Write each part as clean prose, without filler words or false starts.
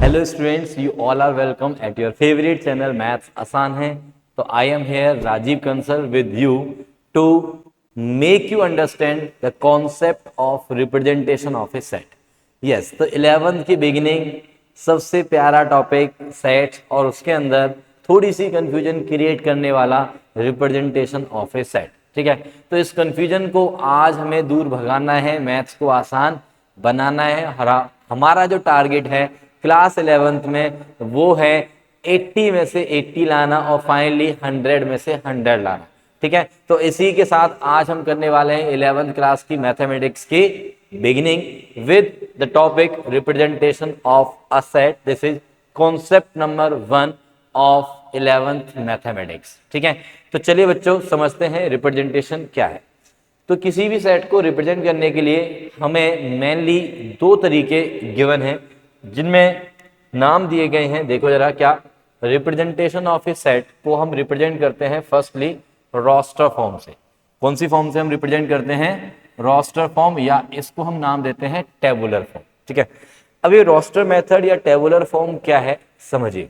Hello students, you all are welcome at your favourite channel maths आसान है। तो I am here Rajeev Kansal with you to make you understand the concept of representation of a set. Yes, तो 11th की beginning सबसे प्यारा topic sets और उसके अंदर थोड़ी सी कंफ्यूजन क्रिएट करने वाला रिप्रेजेंटेशन ऑफ ए सेट। ठीक है, तो इस कंफ्यूजन को आज हमें दूर भगाना है, मैथ्स को आसान बनाना है। हमारा जो टारगेट है क्लास 11th में वो है 80 में से 80 लाना और फाइनली 100 में से 100 लाना। ठीक है, तो इसी के साथ आज हम करने वाले हैं 11th क्लास की मैथमेटिक्स की beginning with the topic representation of a set. This is concept number 1 of 11th mathematics. ठीक है, तो चलिए बच्चों समझते हैं रिप्रेजेंटेशन क्या है। तो किसी भी सेट को रिप्रेजेंट करने के लिए हमें मेनली दो तरीके गिवन हैं जिनमें नाम दिए गए हैं। देखो जरा, क्या रिप्रेजेंटेशन ऑफ ए सेट को हम रिप्रेजेंट करते हैं फर्स्टली रोस्टर फॉर्म से। कौन सी फॉर्म से हम रिप्रेजेंट करते हैं? रोस्टर फॉर्म, या इसको हम नाम देते हैं टेबुलर फॉर्म। ठीक है, अब ये रोस्टर मेथड या टेबुलर फॉर्म क्या है समझिए।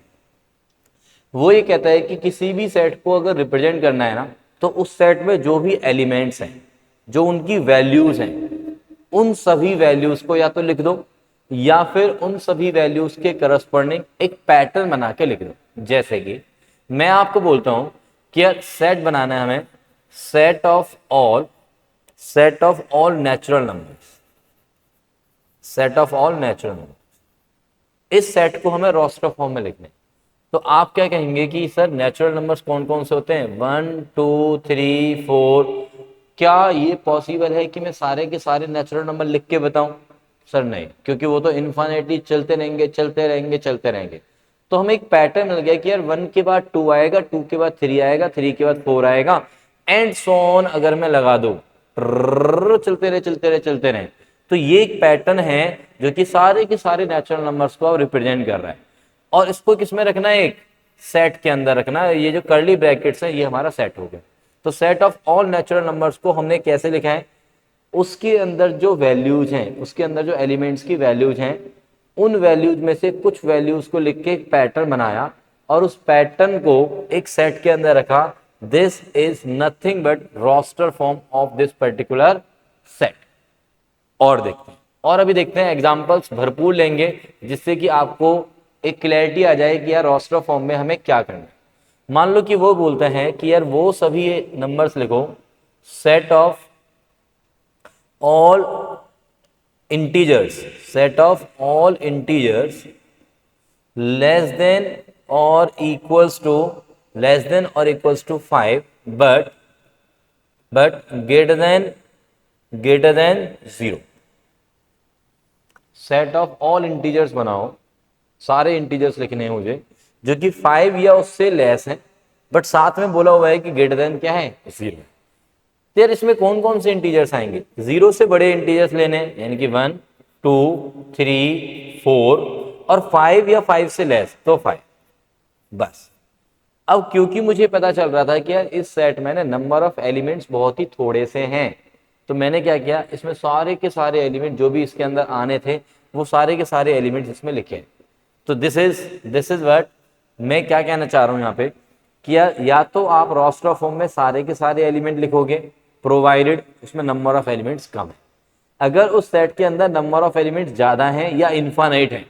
वो ये कहता है कि किसी भी सेट को अगर रिप्रेजेंट करना है ना, तो उस सेट में जो भी एलिमेंट्स हैं, जो उनकी वैल्यूज हैं, उन सभी वैल्यूज को या तो लिख दो या फिर उन सभी वैल्यूज के करस्पॉन्डिंग एक पैटर्न बना के लिख दो। जैसे कि मैं आपको बोलता हूं कि यार सेट बनाना है हमें, set of all natural numbers, set of all natural number. इस सेट को हमें रोस्टर फॉर्म में लिखना है। तो आप क्या कहेंगे कि सर नेचुरल नंबर्स कौन कौन से होते हैं? 1 2 3 4। क्या ये पॉसिबल है कि मैं सारे के सारे नेचुरल नंबर लिख के बताऊं? सर नहीं, क्योंकि वो तो इन्फिनिटली चलते रहेंगे चलते रहेंगे चलते रहेंगे। तो हमें एक पैटर्न मिल गया कि यार 1 के बाद 2 आएगा, 2 के बाद 3 आएगा, 3 के बाद 4 आएगा, एंड सो ऑन। अगर मैं लगा दूं चलते रहे चलते रहे चलते रहे, तो ये एक पैटर्न है जो कि सारे के सारे नेचुरल नंबर्स को रिप्रेजेंट कर रहा है। और इसको किसमें रखना है? एक सेट के अंदर रखना है। ये जो कर्ली ब्रैकेट्स है ये हमारा सेट हो गया। तो set of all natural numbers को हमने कैसे लिखा है? उसके अंदर जो वैल्यूज हैं, उसके अंदर जो एलिमेंट्स की वैल्यूज हैं, उन वैल्यूज में से कुछ वैल्यूज को लिख के एक पैटर्न बनाया और उस पैटर्न को एक सेट के अंदर रखा। This is nothing but roster form of this particular set. और देखते हैं, और अभी देखते हैं, एग्जांपल्स भरपूर लेंगे जिससे कि आपको एक क्लैरिटी आ जाए कि यार रोस्टर फॉर्म में हमें क्या करना है। मान लो कि वो बोलते हैं कि यार वो सभी नंबर्स लिखो, set of all integers, set of all integers less than or equals to 5, but greater than 0। Set of all integers बनाओ, सारे इंटीजर्स लिखने हैं मुझे जो कि 5 या उससे लेस है, बट साथ में बोला हुआ है कि ग्रेटर देन क्या है? 0। तो यार इसमें कौन कौन से इंटीजर्स आएंगे? 0 से बड़े इंटीजर्स लेने हैं, यानी कि 1 2 3 4, और 5 या 5 से लेस तो 5 बस। अब क्योंकि मुझे पता चल रहा था कि यार इस सेट में ना नंबर ऑफ एलिमेंट्स बहुत ही थोड़े से हैं, तो मैंने क्या किया, इसमें सारे के सारे एलिमेंट जो भी इसके अंदर आने थे वो सारे के सारे एलिमेंट्स इसमें लिखे। तो दिस इज व्हाट मैं क्या कहना चाह रहा हूं यहाँ पे कि या तो आप रोस्टर फॉर्म में सारे के सारे एलिमेंट लिखोगे प्रोवाइडेड उसमें नंबर ऑफ एलिमेंट्स कम है। अगर उस सेट के अंदर नंबर ऑफ एलिमेंट्स ज्यादा हैं या इनफाइनाइट है,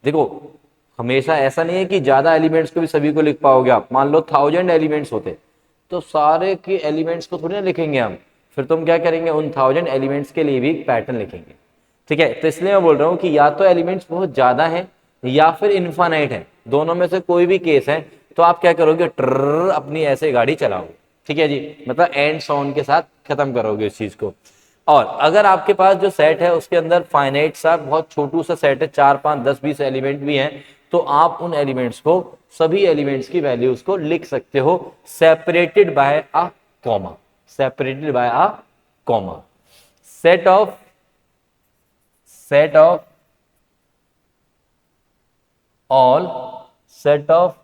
देखो हमेशा ऐसा नहीं है कि ज्यादा एलिमेंट्स को भी सभी को लिख पाओगे आप। मान लो 1000 एलिमेंट्स होते तो सारे के एलिमेंट्स को थोड़ी ना लिखेंगे हम, फिर तुम क्या करेंगे, उन 1000 एलिमेंट्स के लिए भी पैटर्न लिखेंगे। ठीक है, तो इसलिए मैं बोल रहा हूँ कि या तो एलिमेंट्स बहुत ज्यादा हैं या फिर इनफाइनाइट है, दोनों में से कोई भी केस है, तो आप क्या करोगे, ट्र अपनी ऐसे गाड़ी चलाओगे। ठीक है जी, मतलब एंड साउंड के साथ खत्म करोगे इस चीज को। और अगर आपके पास जो सेट है उसके अंदर फाइनाइट सा बहुत छोटू सा सेट है, 4 5 10 20 एलिमेंट भी हैं, तो आप उन एलिमेंट्स को, सभी एलिमेंट्स की वैल्यूज को लिख सकते हो separated by a comma, separated by a comma. Set of all set of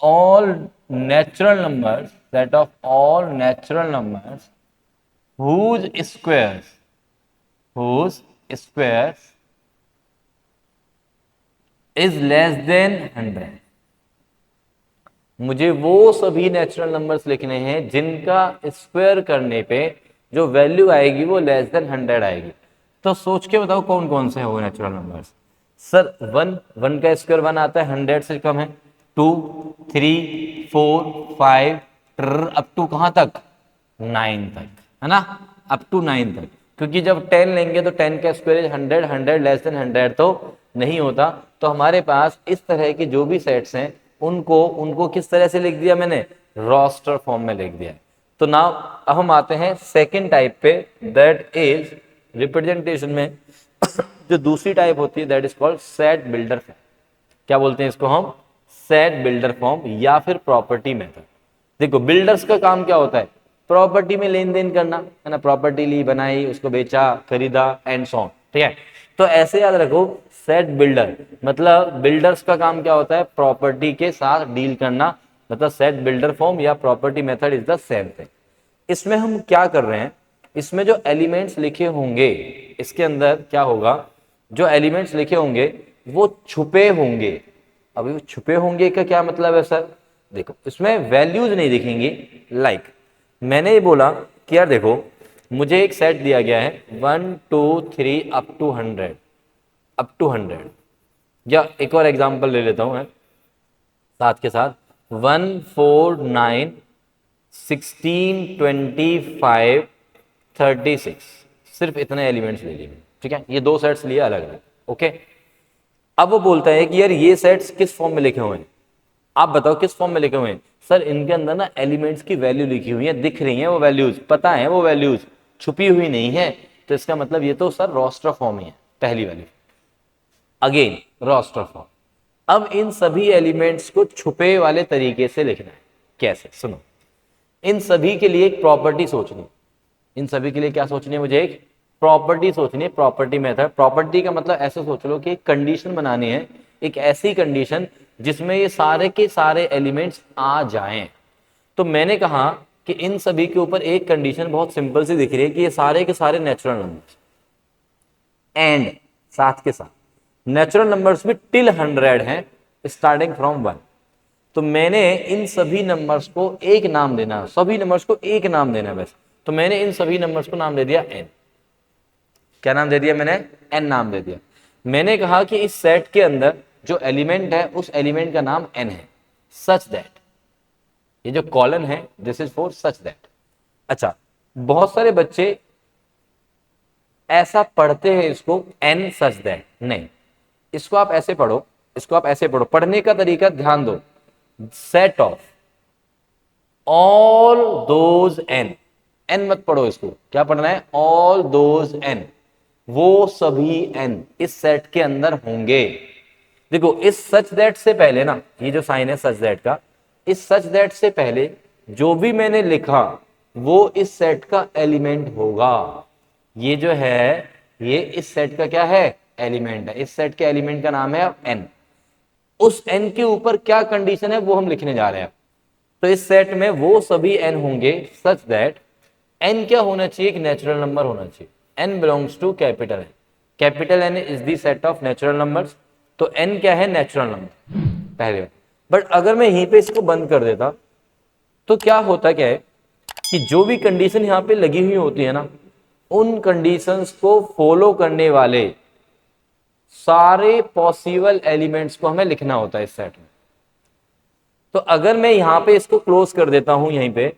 all natural numbers, set of all natural numbers whose squares, whose squares is less then 100। मुझे वो सभी नेचुरल नंबर्स लिखने हैं जिनका स्क्वायर करने पे जो value आएगी वो लेस देन 100 आएगी। तो सोच के बताओ कौन कौन से हैं वो नेचुरल नंबर्स। सर वन का स्क्वायर 1 आता है, 100 से कम है। 2, 3, 4, 5 अप टू कहां तक, 9 तक, है ना, अप टू 9 तक। क्योंकि जब 10 लेंगे तो 10 का स्क्वायर 100, 100 लेस देन 100 तो नहीं होता। तो हमारे पास इस तरह के जो भी सेट्स हैं उनको किस तरह से लिख दिया मैंने, रोस्टर फॉर्म में लिख दिया। तो नाउ अब हम आते हैं सेकेंड टाइप पे, दैट इज रिप्रेजेंटेशन में जो दूसरी टाइप होती है that is called set builder form. क्या बोलते हैं इसको हम, सेट बिल्डर फॉर्म या फिर प्रॉपर्टी मेथड। देखो बिल्डर्स का काम क्या होता है, प्रॉपर्टी में लेन देन करना, है ना, प्रॉपर्टी ली, बनाई, उसको बेचा, खरीदा एंड सो ऑन, ठीक है। तो ऐसे याद रखो, सेट बिल्डर मतलब बिल्डर्स का काम क्या होता है, प्रॉपर्टी के साथ डील करना, मतलब सेट बिल्डर फॉर्म या property method is the same thing. इसमें हम क्या कर रहे हैं, इसमें जो एलिमेंट्स लिखे होंगे इसके अंदर क्या होगा, जो एलिमेंट्स लिखे होंगे वो छुपे होंगे। अभी वो छुपे होंगे का क्या मतलब है सर, देखो इसमें वैल्यूज नहीं दिखेंगी। लाइक मैंने ये बोला कि यार देखो मुझे एक सेट दिया गया है 1 2 3 अप टू 100, अप टू 100। या एक और एग्जांपल ले लेता हूं मैं साथ के साथ, 1 4 9 16 25 36, सिर्फ इतने एलिमेंट्स ले लिए, ठीक है। ये दो सेट्स लिए अलग अलग, ओके। अब वो बोलता है कि यार ये सेट्स किस फॉर्म में लिखे हुए हैं, आप बताओ किस फॉर्म में लिखे हुए हैं। सर इनके अंदर ना एलिमेंट्स की वैल्यू लिखी हुई है, दिख रही है वो वैल्यूज, पता है वो वैल्यूज, छुपी हुई नहीं है। तो इसका मतलब ये तो सर रोस्टर फॉर्म ही है, पहली वाली। Again roster form. अब इन सभी एलिमेंट्स को छुपे वाले तरीके से लिखना है। कैसे, सुनो। इन सभी के लिए एक प्रॉपर्टी सोचनी, इन सभी के लिए क्या सोचनी है, मुझे एक प्रॉपर्टी सोचनी है, प्रॉपर्टी मेथड। प्रॉपर्टी का मतलब ऐसे सोच लो कि एक कंडीशन बनानी है, एक ऐसी कंडीशन जिसमें ये सारे के सारे एलिमेंट्स आ जाएं। तो मैंने कहा कि इन सभी के ऊपर एक कंडीशन बहुत सिंपल सी दिख रही है कि ये सारे के सारे नेचुरल नंबर्स, एंड साथ के साथ नेचुरल नंबर्स भी टिल 100 हैं, स्टार्टिंग फ्रॉम 1। तो मैंने इन सभी नंबर्स को एक नाम देना, सभी नंबर्स को एक नाम देना बस। तो मैंने इन सभी नंबर्स को नाम दे दिया n। क्या नाम दे दिया मैंने, n नाम दे दिया। मैंने कहा कि इस सेट के अंदर जो एलिमेंट है उस एलिमेंट का नाम n है, सच दैट, ये जो कॉलन है this is for such that. अच्छा, बहुत सारे बच्चे ऐसा पढ़ते हैं इसको n सच दैट, नहीं, इसको आप ऐसे पढ़ो, इसको आप ऐसे पढ़ो। पढ़ने का तरीका ध्यान दो, set of all those n, n मत पढ़ो इसको, क्या पढ़ना है, ऑल दोज n, वो सभी n इस सेट के अंदर होंगे। देखो इस सच दैट से पहले ना, ये जो साइन है सच दैट का, इस सच दैट से पहले जो भी मैंने लिखा वो इस सेट का एलिमेंट होगा। ये जो है ये इस सेट का क्या है, एलिमेंट है। इस सेट के एलिमेंट का नाम है n। उस n के ऊपर क्या कंडीशन है वो हम लिखने जा रहे हैं। तो इस सेट में वो सभी n होंगे सच दैट n क्या होना चाहिए, एक नेचुरल नंबर होना चाहिए। n belongs to capital n, capital n is the set of natural numbers. तो n क्या है, नेचुरल नंबर पहले। बट अगर मैं यहीं पे इसको बंद कर देता तो क्या होता, क्या है कि जो भी कंडीशन यहां पे लगी हुई होती है ना, उन कंडीशंस को फॉलो करने वाले सारे पॉसिबल एलिमेंट्स को हमें लिखना होता है इस सेट में। तो अगर मैं यहां पे इसको क्लोज कर देता हूं यहीं पे,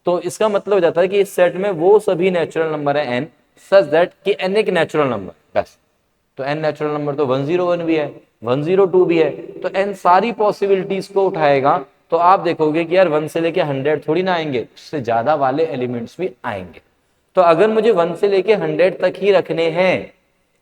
तो इसका मतलब हो जाता है कि इस सेट में वो सभी नेचुरल नंबर है n सच दैट कि n एक नेचुरल नंबर बस। तो n नेचुरल नंबर तो 101 भी है, 102 भी है। तो n सारी पॉसिबिलिटीज को उठाएगा। तो आप देखोगे कि यार 1 से लेके 100 थोड़ी ना आएंगे, उससे ज्यादा वाले एलिमेंट्स भी आएंगे। तो अगर मुझे 1 से लेके 100 तक ही रखने हैं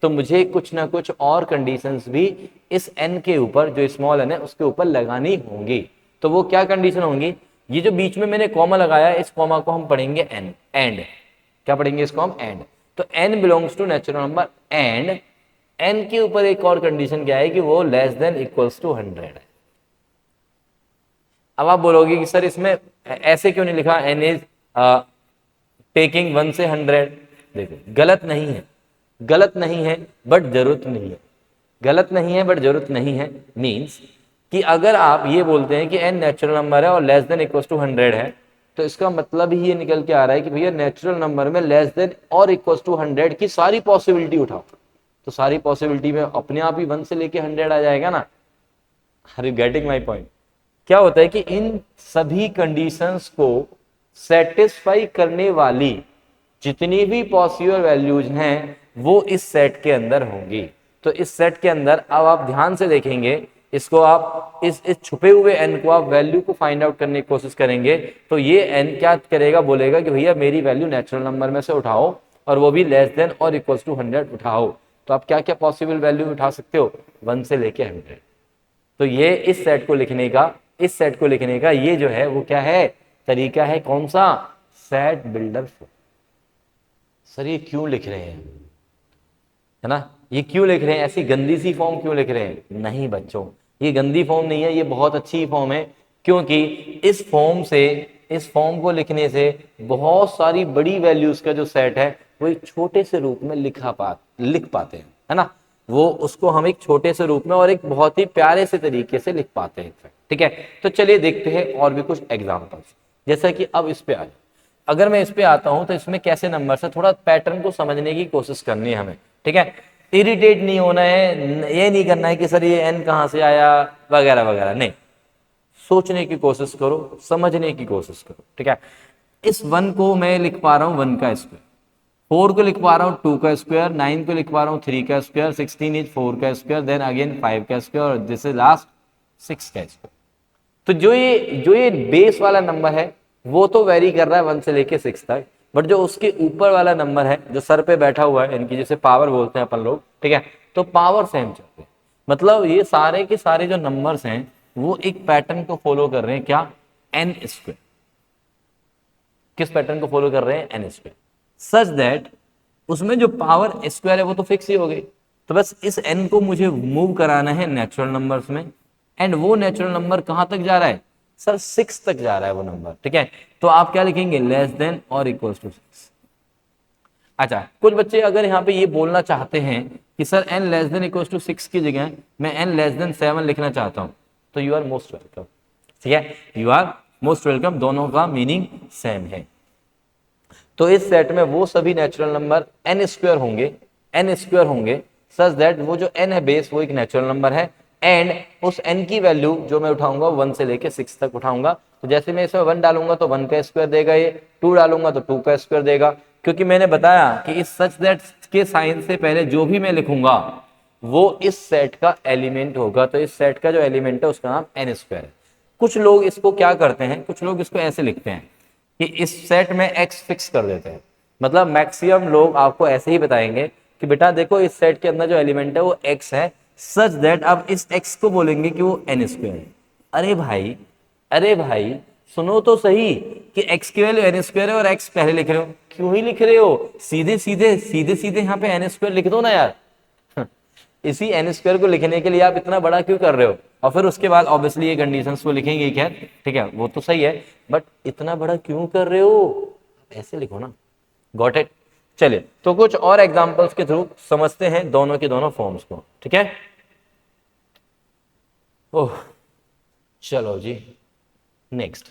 तो मुझे कुछ ना कुछ और कंडीशंस भी इस n के ऊपर, जो स्मॉल n है उसके ऊपर लगानी होंगी। तो वो क्या कंडीशन होंगी, ये जो बीच में मैंने कॉमा लगाया इस कॉमा को हम पढ़ेंगे n, एंड। क्या पढ़ेंगे इसको हम, एंड। तो n belongs to natural number and n के ऊपर एक और कंडीशन क्या है कि वो लेस देन इक्वल्स टू 100 है। अब आप बोलोगे कि सर इसमें ऐसे क्यों नहीं लिखा n इज टेकिंग 1 से 100। देखो गलत नहीं है, गलत नहीं है, बट जरूरत नहीं है। गलत नहीं है बट जरूरत नहीं है। मीन्स कि अगर आप ये बोलते हैं कि n नेचुरल नंबर है और लेस देन इक्वल टू 100 है, तो इसका मतलब ही ये निकल के आ रहा है कि भैया नेचुरल नंबर में लेस देन और इक्वल टू 100 की सारी पॉसिबिलिटी उठाओ। तो सारी पॉसिबिलिटी में अपने आप ही 1 से लेके 100 आ जाएगा ना। Are you getting my point? क्या होता है कि इन सभी कंडीशंस को सेटिस्फाई करने वाली जितनी भी पॉसिबल वैल्यूज हैं वो इस सेट के अंदर होंगी। तो इस सेट के अंदर अब आप ध्यान से देखेंगे, इसको आप इस छुपे हुए n को आप वैल्यू को फाइंड आउट करने की कोशिश करेंगे, तो ये n क्या करेगा, बोलेगा कि भैया मेरी वैल्यू नेचुरल नंबर में से उठाओ और वो भी लेस देन और इक्वल टू 100 उठाओ। तो आप क्या क्या पॉसिबल वैल्यू उठा सकते हो, 1 से लेके 100। तो ये इस सेट को लिखने का ये जो है वो क्या है, तरीका है, कौन सा, सेट बिल्डर फॉर्म। सर ये क्यों लिख रहे हैं, है ना, ये क्यों लिख रहे हैं, ऐसी गंदी सी फॉर्म क्यों लिख रहे हैं? नहीं बच्चों, ये गंदी फॉर्म नहीं है, ये बहुत अच्छी फॉर्म है, क्योंकि इस फॉर्म को लिखने से बहुत सारी बड़ी वैल्यूज का जो सेट है वो एक छोटे से रूप में लिख पाते हैं, है ना। वो उसको हम एक छोटे से रूप में और एक बहुत ही प्यारे से तरीके से लिख पाते हैं, ठीक है। तो चलिए देखते हैं और भी कुछ एग्जांपल्स। जैसा कि अब इस पे आ जाए, अगर मैं इस पे आता हूं तो इसमें कैसे नंबर है, थोड़ा पैटर्न को समझने की कोशिश करनी है हमें, ठीक है। इरिटेट नहीं होना है, ये नहीं करना है कि सर ये n कहां से आया वगैरह वगैरह, नहीं, सोचने की कोशिश करो, समझने की कोशिश करो, ठीक है। इस 1 को मैं लिख पा रहा हूं 1 का स्क्वायर, 4 को लिख पा रहा हूं 2 का स्क्वायर, 9 को लिख पा रहा हूं 3 का स्क्वायर, 16 इज 4 का स्क्वायर, देन अगेन 5 का स्क्वायर और दिस इज लास्ट 6 का स्क्वायर। तो जो ये बेस वाला नंबर है वो तो वेरी कर रहा है 1 से लेके 6 तक, बट जो उसके ऊपर वाला नंबर है जो सर पे बैठा हुआ है, इनकी जैसे पावर बोलते हैं अपन लोग, ठीक है, तो पावर सेम चलते हैं। मतलब ये सारे के सारे जो नंबर्स हैं वो एक पैटर्न को फॉलो कर रहे हैं, क्या, n स्क्वायर। किस पैटर्न को फॉलो कर रहे हैं, n स्क्वायर, सच दैट उसमें जो पावर स्क्वायर है वो तो फिक्स ही हो गई। तो बस इस n को मुझे मूव कराना है नेचुरल नंबर्स में, एंड वो नेचुरल नंबर कहां तक जा रहा है, सर 6 तक जा रहा है वो नंबर, ठीक है। तो आप क्या लिखेंगे, लेस देन और इक्वल टू 6। अच्छा, कुछ बच्चे अगर यहाँ पे ये बोलना चाहते हैं कि sir n less than equal to 6 की जगह मैं n लेस देन 7 लिखना चाहता हूं, तो यू आर मोस्ट वेलकम, ठीक है, यू आर मोस्ट वेलकम, दोनों का मीनिंग सेम है। तो इस सेट में वो सभी नेचुरल नंबर n स्क्वायर होंगे सच दैट वो जो n है बेस वो एक नेचुरल नंबर है, एंड उस n की वैल्यू जो मैं उठाऊंगा 1 से लेके 6 तक उठाऊंगा। तो जैसे मैं इसमें 1 डालूंगा तो 1 का स्क्वायर देगा, ये 2 डालूंगा तो 2 का स्क्वायर देगा, क्योंकि मैंने बताया कि इस सच दैट के साइन से पहले जो भी मैं लिखूंगा वो इस सेट का एलिमेंट होगा। तो इस सेट का जो एलिमेंट है उसका नाम n स्क्वायर है। कुछ लोग इसको क्या करते हैं, कुछ लोग इसको ऐसे लिखते हैं कि इस सेट में x फिक्स कर देते हैं। मतलब मैक्सिमम लोग आपको ऐसे ही बताएंगे कि बेटा देखो इस सेट के अंदर जो एलिमेंट है वो x है, सच दैट अब इस x को बोलेंगे कि वो n स्क्वायर है। अरे भाई सुनो तो सही कि x की वैल्यू n स्क्वायर है और x पहले लिख रहे हो, क्यों ही लिख रहे हो, सीधे सीधे यहाँ पे n स्क्वायर लिख दो ना यार। इसी n स्क्वायर को लिखने के लिए आप इतना बड़ा क्यों कर रहे हो, और फिर उसके बाद ऑब्वियसली ये कंडीशंस को लिखेंगे, क्या, ठीक है, वो तो सही है, बट इतना बड़ा क्यों कर रहे हो, ऐसे लिखो ना। Got it. चलिए तो कुछ और एग्जांपल्स के थ्रू समझते हैं दोनों के दोनों फॉर्म्स को, ठीक है। ओह चलो जी, next,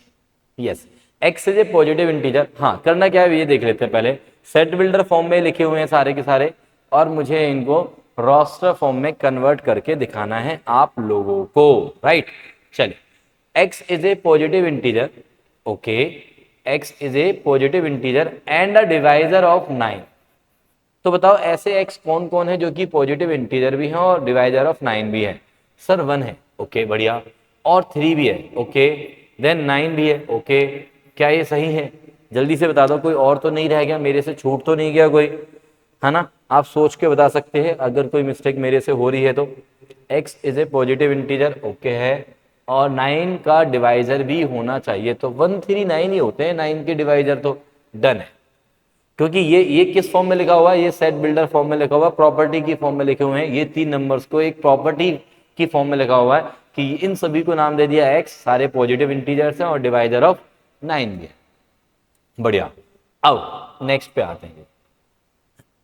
yes, x is a positive integer. हाँ, करना क्या है ये देख लेते हैं पहले। सेट बिल्डर फॉर्म में लिखे हुए हैं सारे के सारे, और मुझे इनको रोस्टर फॉर्म में कन्वर्ट करके दिखाना है आप लोगों को, राइट। चलिए, x is a positive integer, okay, x is a positive integer and a divisor of 9। तो बताओ ऐसे एक्स कौन कौन है जो कि पॉजिटिव इंटीजर भी है और डिवाइजर ऑफ 9 भी है। सर 1 है, ओके बढ़िया, और 3 भी है, ओके, देन 9 भी है, ओके। क्या ये सही है, जल्दी से बता दो, कोई और तो नहीं रह गया, मेरे से छूट तो नहीं गया कोई, है ना। आप सोच के बता सकते हैं अगर कोई मिस्टेक मेरे से हो रही है तो। x is a positive integer, okay है, और 9 का डिवाइजर भी होना चाहिए, तो 1 3 9 ही होते हैं 9 के डिवाइजर, तो डन है। क्योंकि ये किस फॉर्म में लिखा हुआ है, ये सेट बिल्डर फॉर्म में लिखा हुआ है, प्रॉपर्टी की फॉर्म में लिखे हुए हैं, ये 3 नंबर्स को एक प्रॉपर्टी की फॉर्म में लिखा हुआ है कि इन सभी को नाम दे दिया x, सारे पॉजिटिव इंटीजर्स हैं और डिवाइजर ऑफ 9 भी है। बढ़िया। अब नेक्स्ट पे आते हैं,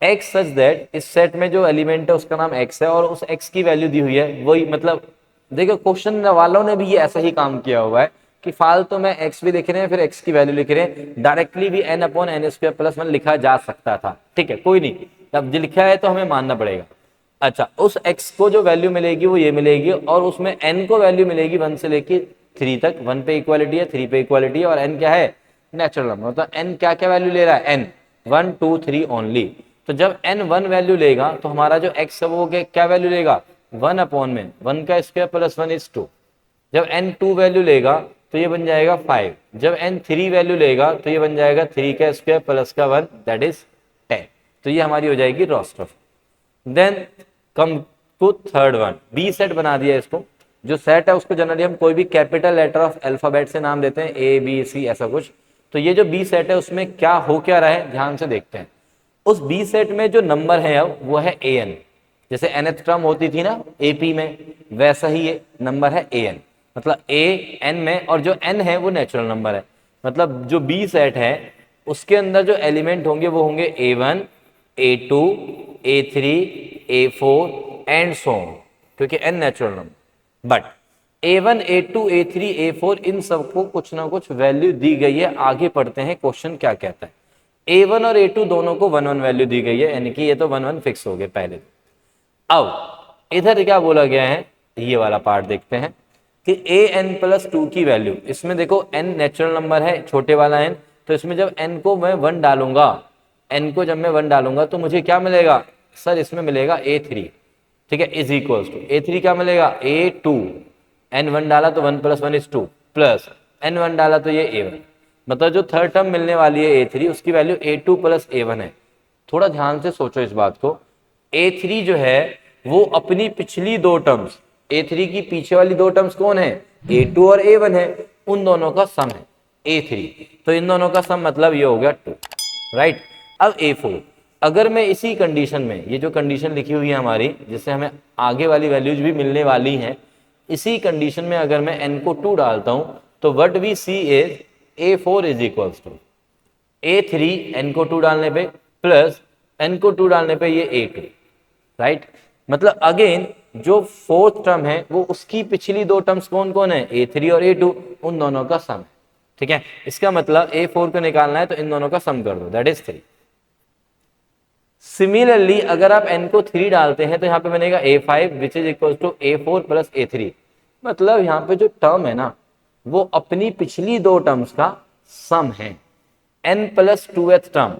एक्स सच दैट इस सेट में जो एलिमेंट है उसका नाम एक्स है और उस एक्स की वैल्यू दी हुई है वही, मतलब देखो क्वेश्चन वालों ने भी ये ऐसा ही काम किया हुआ है कि फालतू में एक्स भी लिख रहे हैं फिर एक्स की वैल्यू लिख रहे हैं, डायरेक्टली भी n upon n square plus one लिखा जा सकता था, ठीक है कोई नहीं, अब जो लिखा है तो हमें मानना पड़ेगा। अच्छा, उस x को जो वैल्यू मिलेगी वो ये मिलेगी और उसमें n को वैल्यू मिलेगी 1 से लेके 3 तक। 1 पे इक्वालिटी है, 3 पे इक्वालिटी है और n क्या है, नेचुरल नंबर, मतलब n क्या क्या वैल्यू ले रहा है, n 1 2 3 ओनली। तो जब n 1 वैल्यू लेगा तो हमारा जो x है वो क्या वैल्यू लेगा, 1 अपॉन में 1 का स्क्वायर प्लस 1 इज 2। जब n 2 वैल्यू लेगा तो ये बन जाएगा 5। जब n 3 वैल्यू लेगा तो ये बन जाएगा 3 का स्क्वायर प्लस का 1 दैट इज 10। तो ये हमारी हो जाएगी roster. Then come to third one, B set बना दिया इसको। जो सेट है उसको जनरली हम कोई भी कैपिटल लेटर ऑफ अल्फाबेट से नाम देते हैं, ए बी सी ऐसा कुछ। तो ये जो बी सेट है उसमें क्या हो क्या रहा है ध्यान से देखते हैं। उस बी सेट में जो नंबर है अब वो है ए एन, जैसे nth टर्म होती थी ना एपी में, वैसा ही ये नंबर है ए एन, मतलब ए एन में, और जो एन है वो नेचुरल नंबर है। मतलब जो बी सेट है उसके अंदर जो एलिमेंट होंगे वो होंगे A1 A2 A3 A4 and so on, क्योंकि n natural number. But A1 A2 A3 A4 इन सबको कुछ ना कुछ वैल्यू दी गई है। आगे पढ़ते हैं क्वेश्चन क्या कहता है। A1 और A2 दोनों को 1 1 वैल्यू दी गई है, यानी कि ये तो 1 1 फिक्स हो गए पहले। अब इधर क्या बोला गया है, ये वाला पार्ट देखते हैं कि an प्लस 2 की वैल्यू, इसमें देखो n नेचुरल नंबर है छोटे वाला n, तो इसमें जब n को मैं 1 डालूंगा, n को जब मैं 1 डालूंगा तो मुझे क्या मिलेगा सर, इसमें मिलेगा A3, ठीक है, इज इक्वल्स टू A3 क्या मिलेगा A2, n 1 डाला तो 1 प्लस 1 इज 2 प्लस n 1 डाला तो ये A1, मतलब जो थर्ड टर्म मिलने वाली है A3 उसकी वैल्यू A2 प्लस A1 है। थोड़ा ध्यान से सोचो इस बात को, A3 जो है वो अपनी पिछली दो टर्म्स, A3 की पीछे वाली दो टर्म्स कौन है, A2 और A1 है, उन दोनों का सम है A3, तो इन दोनों का सम मतलब ये हो गया 2, राइट। अब A4, अगर मैं इसी कंडीशन में, ये जो कंडीशन लिखी हुई है हमारी जिससे हमें आगे वाली वैल्यूज भी मिलने वाली हैं, इसी कंडीशन में अगर मैं n को 2 डालता हूं तो what we see is A4 is equals to A3 n को 2 डालने पे प्लस n को 2 डालने पे ये A2, राइट। मतलब अगेन जो फोर्थ टर्म है वो उसकी पिछली दो टर्म्स कौन कौन है, A3 और A2, उन दोनों का सम है, ठीक है। इसका मतलब A4 को निकालना है तो इन दोनों का सम कर दो दैट इज 3। सिमिलरली अगर आप n को 3 डालते हैं तो यहाँ पे बनेगा A5 which is equal to A4 plus A3। मतलब यहाँ पे जो टर्म है ना वो अपनी पिछली दो टर्म्स का सम है। n plus 2th term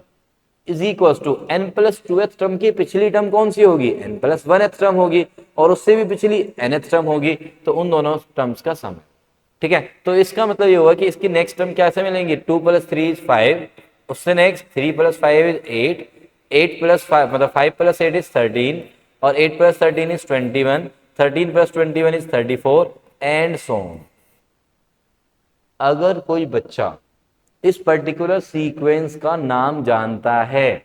is equal to n plus 2th term की पिछली टर्म कौन सी होगी, n प्लस 1th टर्म होगी, और उससे भी पिछली nth टर्म होगी, तो उन दोनों टर्म्स का सम है, ठीक है। तो इसका मतलब ये होगा कि इसकी नेक्स्ट टर्म कैसे मिलेंगी, 2 प्लस 3 इज 5, उससे नेक्स्ट 3 प्लस 5 इज 8, 8 प्लस 5 मतलब 5 प्लस 8 इज 13, और 8 plus 13 is 21, 13 plus 21 is 34 and so on. अगर कोई बच्चा इस पर्टिकुलर सीक्वेंस का नाम जानता है,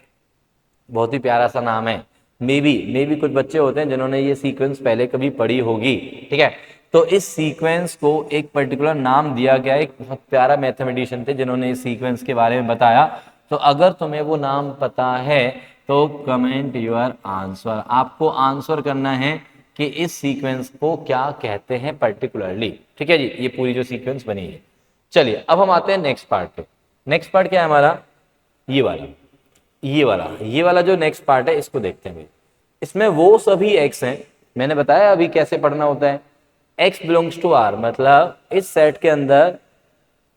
बहुत ही प्यारा सा नाम है, मे बी कुछ बच्चे होते हैं जिन्होंने ये सीक्वेंस पहले कभी पढ़ी होगी, ठीक है। तो इस सीक्वेंस को एक पर्टिकुलर नाम दिया गया, एक बहुत प्यारा मैथमेटिशियन थे जिन्होंने इस सीक्वेंस के बारे में बताया। तो अगर तुम्हें वो नाम पता है तो कमेंट योर आंसर, आपको आंसर करना है कि इस सीक्वेंस को क्या कहते हैं पर्टिकुलरली, ठीक है जी। ये पूरी जो सीक्वेंस बनी है। चलिए अब हम आते हैं नेक्स्ट पार्ट पे। नेक्स्ट पार्ट क्या है हमारा, ये वाला जो नेक्स्ट पार्ट है इसको देखते हैं भाई। इसमें वो सभी x हैं, मैंने बताया अभी कैसे पढ़ना होता है, x बिलोंग्स टू r, मतलब इस सेट के अंदर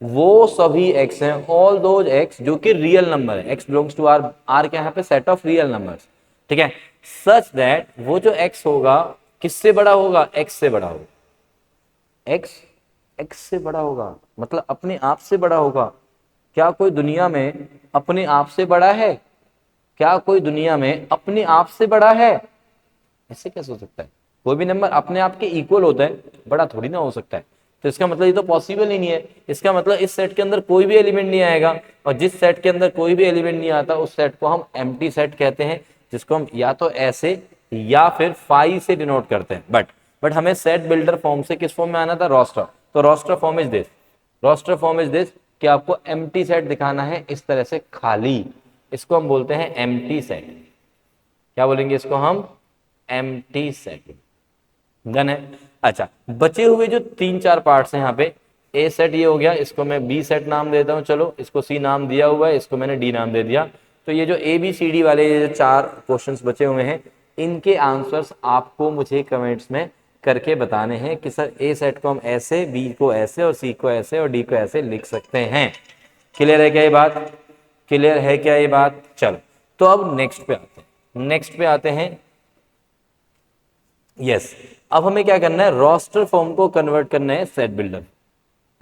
वो सभी x हैं, ऑल दोज x जो कि रियल नंबर है, x belongs to r, r क्या यहाँ पे सेट ऑफ रियल नंबर्स, ठीक है। सच दैट वो जो x होगा किससे बड़ा होगा, x से बड़ा होगा, x से बड़ा होगा, मतलब अपने आप से बड़ा होगा। क्या कोई दुनिया में अपने आप से बड़ा है, क्या कोई दुनिया में अपने आप से बड़ा है, ऐसे कैसे हो सकता है। कोई भी नंबर अपने आप के इक्वल होता है, बड़ा थोड़ी ना हो सकता है। तो इसका मतलब ये तो पॉसिबल ही नहीं है। इसका मतलब इस सेट के अंदर कोई भी एलिमेंट नहीं आएगा, और जिस सेट के अंदर कोई भी एलिमेंट नहीं आता उस सेट को हम एम्प्टी सेट कहते हैं, जिसको हम या तो ऐसे या फिर फाई से डिनोट करते हैं। बट हमें सेट बिल्डर फॉर्म से किस फॉर्म में आना था, रोस्टर। तो रोस्टर फॉर्म इज दिस कि आपको एम्प्टी सेट दिखाना है इस तरह से खाली, इसको हम बोलते हैं एम्प्टी सेट, क्या बोलेंगे इसको हम? Empty set. डन है। अच्छा, बचे हुए जो 3-4 पार्ट्स हैं यहाँ पे, ए सेट ये हो गया, इसको मैं बी सेट नाम देता हूँ, चलो इसको सी नाम दिया हुआ है, इसको मैंने डी नाम दे दिया। तो ये जो ए बी सी डी वाले ये जो 4 क्वेश्चंस बचे हुए हैं, इनके आंसर्स आपको मुझे कमेंट्स में करके बताने हैं कि सर ए सेट को हम ऐसे, बी को ऐसे, और सी को ऐसे, और डी को ऐसे लिख सकते हैं। क्लियर है क्या ये बात? क्लियर है क्या ये बात? चलो, तो अब नेक्स्ट पे आते हैं। नेक्स्ट पे आते हैं, यस, अब हमें क्या करना है? रोस्टर फॉर्म को कन्वर्ट करना है सेट बिल्डर,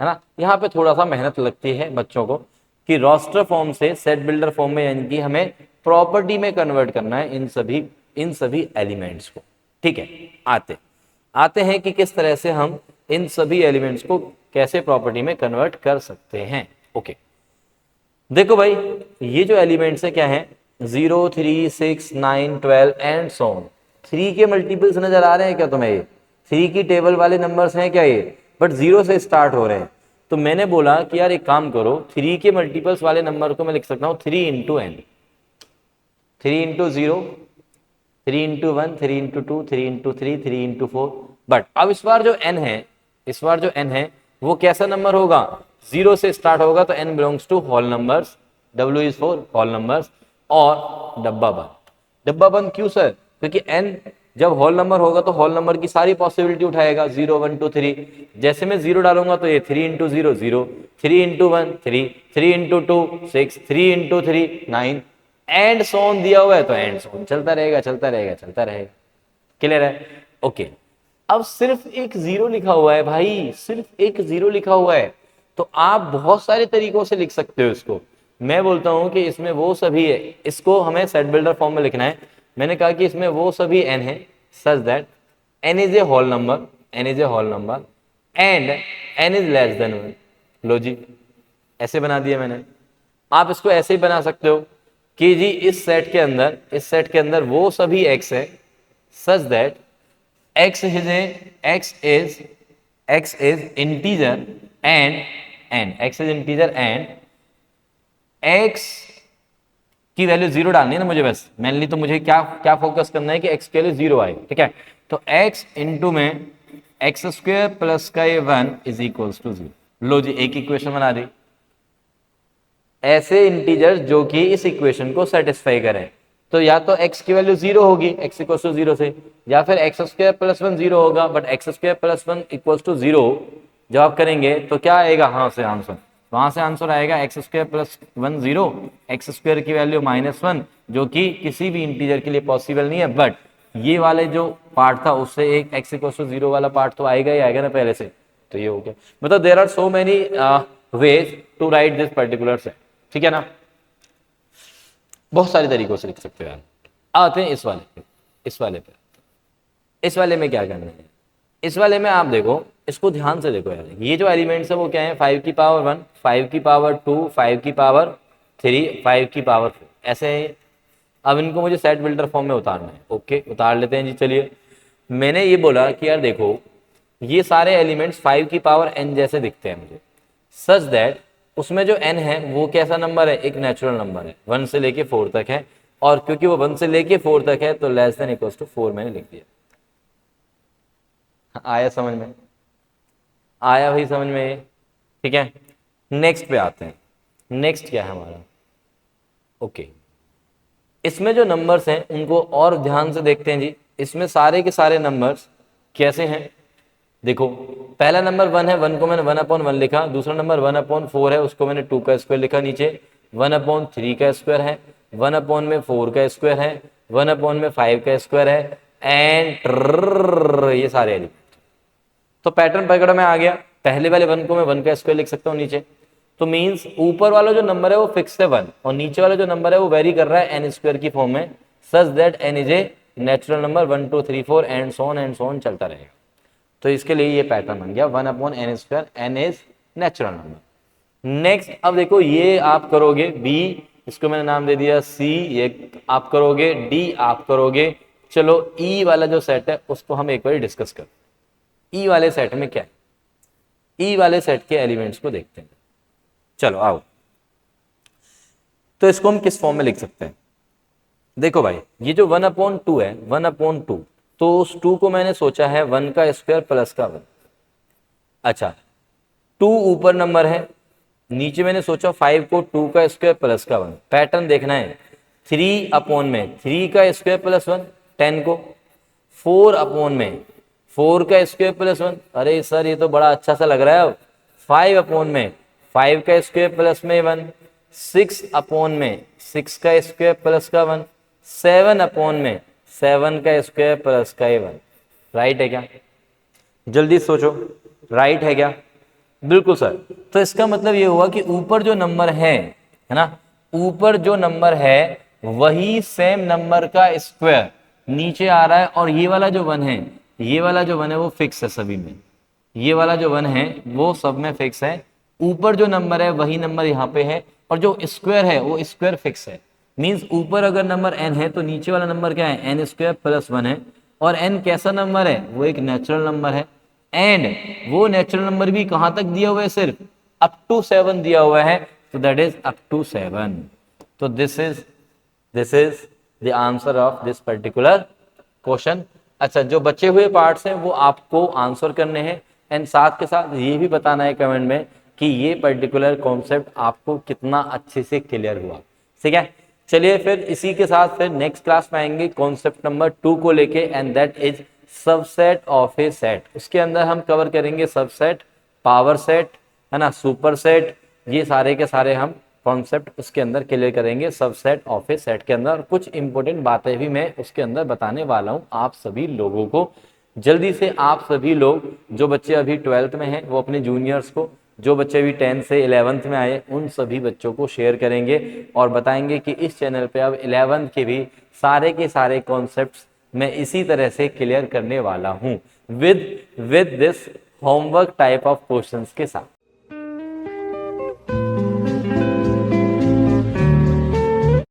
है ना। यहाँ पे थोड़ा सा मेहनत लगती है बच्चों को कि रोस्टर फॉर्म से सेट बिल्डर फॉर्म में, यानी कि हमें प्रॉपर्टी में कन्वर्ट करना है इन सभी एलिमेंट्स को। ठीक है, आते हैं कि किस तरह से हम इन सभी एलिमेंट्स को कैसे प्रॉपर्टी में कन्वर्ट कर सकते हैं। ओके, देखो भाई, ये जो एलिमेंट्स है क्या है? 0, 3, 6, 9, 12 एंड सो ऑन। 3 के मल्टीपल्स नजर आ रहे हैं क्या तुम्हें? ये 3 की टेबल वाले नंबर्स हैं क्या ये? बट 0 से स्टार्ट हो रहे हैं। तो मैंने बोला कि यार एक काम करो, 3 के मल्टीपल्स वाले नंबर को मैं लिख सकता हूँ 3 into n, 3 into 0, 3 into 1, 3 into 2, 3 into 3, 3 into 4। But अब इस बार जो n है वो कैसा नंबर होगा? 0 से स्टार्ट होगा, तो n belongs to whole numbers, w is for whole numbers, और डब्बा बंद क्यों सर? क्योंकि n जब होल नंबर होगा तो होल नंबर की सारी पॉसिबिलिटी उठाएगा, 0, 1, 2, 3। जैसे मैं 0 डालूंगा तो ये 3 into 0, 0, 3 into 1, 3, 3 into 2, 6, 3 into 3, 9, and so on दिया हुआ है तो एंड सोन चलता रहेगा। क्लियर है? ओके, अब सिर्फ एक 0 लिखा हुआ है भाई, सिर्फ एक 0 लिखा हुआ है, तो आप बहुत सारे तरीकों से लिख सकते हो इसको। मैं बोलता हूं कि इसमें वो सभी है, इसको हमें सेट बिल्डर फॉर्म में लिखना है। मैंने कहा कि इसमें वो सभी n है such that n is a whole number and n is less than 1। लो जी, ऐसे बना दिया मैंने। आप इसको ऐसे ही बना सकते हो कि जी इस सेट के अंदर वो सभी x है such that x is integer and x की वैल्यू 0 डालनी है ना मुझे, बस मेनली तो मुझे क्या फोकस करना है कि x के लिए 0 आए। ठीक है, तो x इंटू में एक्स स्क्वायर प्लस का ये 1 इज इक्वल्स टू 0। लो जी, एक इक्वेशन बना दी। ऐसे इंटीजर जो कि इस इक्वेशन को सेटिस्फाई करें, तो या तो x की वैल्यू 0 होगी, x इक्वल्स टू 0 से, या फिर एक्स स्क्वायर प्लस 1 0 होगा, but x square plus 1 equals to 0 जब आप करेंगे तो क्या आएगा? वहां से आंसर आएगा x square plus 1 0, x square की वैल्यू -1, जो कि किसी भी इंटीजर के लिए पॉसिबल नहीं है। बट ये वाले जो पार्ट था उससे एक एक्स इक्वल्स टू 0 वाला पार्ट तो आएगा ही आएगा ना पहले से, तो ये हो गया। मतलब there are so many ways to write this particular set. ठीक है ना, बहुत सारे तरीकों से लिख सकते हो यार। आते हैं इस वाले पे क्या करना है? इस वाले में आप देखो, इसको ध्यान से देखो यार। ये जो एलिमेंट्स है वो क्या है? 5 की पावर 1, 5 की पावर 2, 5 की पावर 3, 5 की पावर 4, ऐसे है। अब इनको मुझे सेट बिल्डर फॉर्म में उतारना है। ओके, उतार लेते हैं जी। चलिए, मैंने ये बोला कि यार देखो, ये सारे एलिमेंट्स 5 की पावर n जैसे दिखते हैं मुझे, सच दैट उसमें जो n है वो कैसा नंबर है? एक नेचुरल नंबर है, 1 से लेके 4 तक है, और क्योंकि वो 1 से लेके 4 तक है तो लेस देन इक्वल्स टू 4 मैंने लिख दिया। आया समझ में? आया भाई समझ में ये? ठीक है, नेक्स्ट पे आते हैं। नेक्स्ट क्या है हमारा? ओके, इसमें जो नंबर्स हैं उनको और ध्यान से देखते हैं जी। इसमें सारे के सारे नंबर्स कैसे हैं? देखो, पहला नंबर 1 है, 1 को मैंने 1/1 लिखा। दूसरा नंबर 1/4 है, उसको मैंने 2 का स्क्वायर लिखा। नीचे 1/3 का स्क्वायर है, 1/4 का स्क्वायर है, 1/5 का स्क्वायर है, एंड ये सारे एलिमेंट। तो पैटर्न पकड़ में आ गया। पहले वाले 1 को मैं 1 का स्क्वायर लिख सकता हूँ नीचे, तो मीन्स ऊपर वाला जो नंबर है वो फिक्स है 1, और नीचे वाला जो नंबर है वो वेरी कर रहा है एन स्क्वायर की फॉर्म में, such that n is a natural number, 1 2 3 4 and so on चलता रहेगा। तो इसके लिए ये पैटर्न बन गया 1/n², n is natural number. Next, अब देखो, ये आप करोगे b, इसको मैंने नाम दे दिया c, ये आप करोगे d, आप करोगे। चलो e वाला जो सेट है उसको हम एक बार डिस्कस कर। ई वाले सेट में क्या है? ई वाले सेट के एलिमेंट्स को देखते हैं। चलो आओ, तो इसको हम किस फॉर्म में लिख सकते हैं? देखो भाई, ये जो 1/2 है, 1/2, तो उस 2 को मैंने सोचा है 1 का स्क्वायर प्लस का 1। अच्छा, 2 ऊपर नंबर है, नीचे मैंने सोचा 5 को 2 का स्क्वायर प्लस का 1। पैटर्न देखना है, 3 अपॉन में 3 का स्क्वायर प्लस 1 10 को, 4 अपॉन में 4 का स्क्वायर प्लस 1, अरे सर ये तो बड़ा अच्छा सा लग रहा है। अब 5 अपॉन में 5 का स्क्वायर प्लस में 1, 6 अपॉन में 6 का स्क्वायर प्लस का 1, 7 अपॉन में 7 का स्क्वायर प्लस का 1। राइट है क्या? जल्दी सोचो, राइट है क्या? बिल्कुल सर। तो इसका मतलब ये हुआ कि ऊपर जो नंबर है ना, ऊपर जो नंबर है वही सेम नंबर का स्क्वायर नीचे आ रहा है, और ये वाला जो 1 है, ये वाला जो 1 है वो फिक्स है सभी में, ये वाला जो 1 है वो सब में फिक्स है। ऊपर जो नंबर है वही नंबर यहाँ पे है, और जो स्क्वायर है वो स्क्वायर फिक्स है। मींस ऊपर अगर नंबर n है तो नीचे वाला नंबर क्या है, n स्क्वायर प्लस 1 है। और n कैसा नंबर है, वो एक नेचुरल नंबर है, एंड वो नेचुरल नंबर भी कहां तक दिया हुआ है, सिर्फ अप टू 7 दिया हुआ है, तो दैट इज अप टू 7। तो this is the answer of this particular question. अच्छा, जो बचे हुए पार्ट्स हैं वो आपको आंसर करने हैं, एंड साथ के साथ ये भी बताना है कमेंट में कि ये पर्टिकुलर कॉन्सेप्ट आपको कितना अच्छे से क्लियर हुआ। ठीक है, चलिए फिर इसी के साथ फिर नेक्स्ट क्लास में आएंगे कॉन्सेप्ट नंबर 2 को लेके, and that is subset of a set. उसके अंदर हम कवर करेंगे सबसेट, पावर सेट, है ना, सुपर सेट, ये सारे के सारे हम कॉन्सेप्ट उसके अंदर क्लियर करेंगे सबसेट ऑफ ए सेट के अंदर। कुछ इंपॉर्टेंट बातें भी मैं उसके अंदर बताने वाला हूं आप सभी लोगों को। जल्दी से आप सभी लोग, जो बच्चे अभी 12th में हैं वो अपने जूनियर्स को, जो बच्चे अभी 10 से 11th में आए उन सभी बच्चों को शेयर करेंगे और बताएंगे कि इस चैनल पे अब 11th के भी सारे के सारे कॉन्सेप्ट्स मैं इसी तरह से क्लियर करने वाला हूं, with this homework type of questions के साथ।